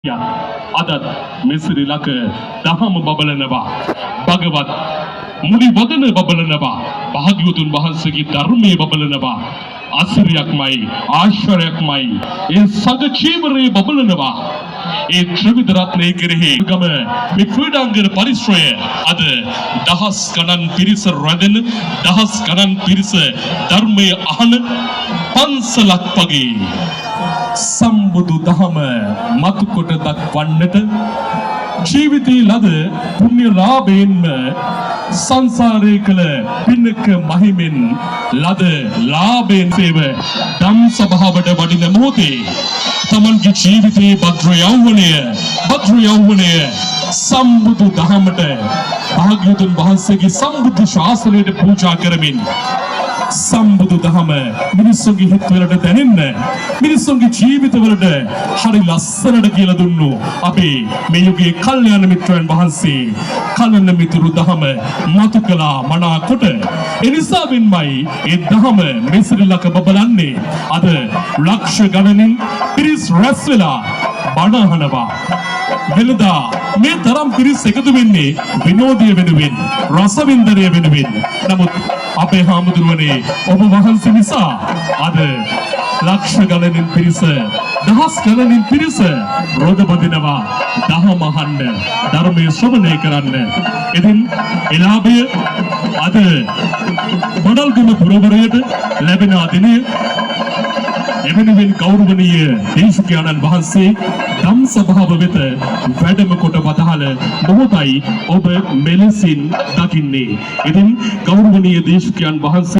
අදත් මෙසිරි ලක දහම බබලනවා භගවත් මුනි වදන බබලනවා භාග්‍යවතුන් වහන්සේගේ ධර්මයේ බබලනවා ආශ්චර්යයක්මයි ආශ්චර්යයක්මයි ඒ සග චීවරයේ බබලනවා ඒ ත්‍රිවිධ රත්නයේ කෙරෙහි ගම මේ ක්‍රීඩාංගන පරිශ්‍රය අද දහස් ගණන් පිරිස රැඳෙන දහස් ගණන් පිරිස ධර්මයේ අහන පන්සලක් වගේ සම්බුදු දහම මතු කොට දක්වන්නට ජීවිතයේ ලද පුණ්‍ය ලාභයෙන්ම සංසාරේ කළ පින්නක මහිමෙන් ලද ලාභයෙන් සේව ධම් සභාවට වඩින මොහොතේ තමන්ගේ ජීවිතයේ භද්‍ර යෞවනය සම්බුදු දහමට භාග්‍යවතුන් වහන්සේගේ සම්බුද්ධ ශාසනයට පූජා කරමින් සම්බුදු දහම මිනිස්සුන්ගේ හිතවලට දැනෙන්න මිනිස්සුන්ගේ ජීවිතවලට හරි ලස්සනට කියලා දුන්නු අපේ මේ යුගයේ කල්යාණ මිත්‍රයන් වහන්සේ කලන මිතුරු දහම මතු කළා මනාකොට එනිසා වෙන්මයි ඒ දහම මෙසිරිලක බබලන්නේ අද ලක්ෂ ගණනින් පිරිස් රැස් වෙලා බණ අහනවා වෙනදා මේ තරම් පිරිස් එකතු වෙන්නේ විනෝදය වෙනුවෙන් රසවින්දනය වෙනුවෙන් නමුත් අපේ හාමුදුරුවනේ ඔබ වහන්සේ නිසා අද ලක්ෂ ගණනින් පිරිස දහස් ගණනින් පිරිස රොද බඳිනවා දහම අහන්න ධර්මයේ ශ්‍රවණය කරන්න. ඉතින් එලාභය අද බඩල්ගම පුරවරයට ලැබෙන දිනය එවෙනුවෙන් ගෞරවනීය දේශකයන්න් වහන්සේ ධම් සභාව වෙත වැඩම කොට වදාළ මොහොතයි ඔබ මෙලෙසින් දකින්නේ. ඉතින් ගෞරවනීය දේශකයන් වහන්සේ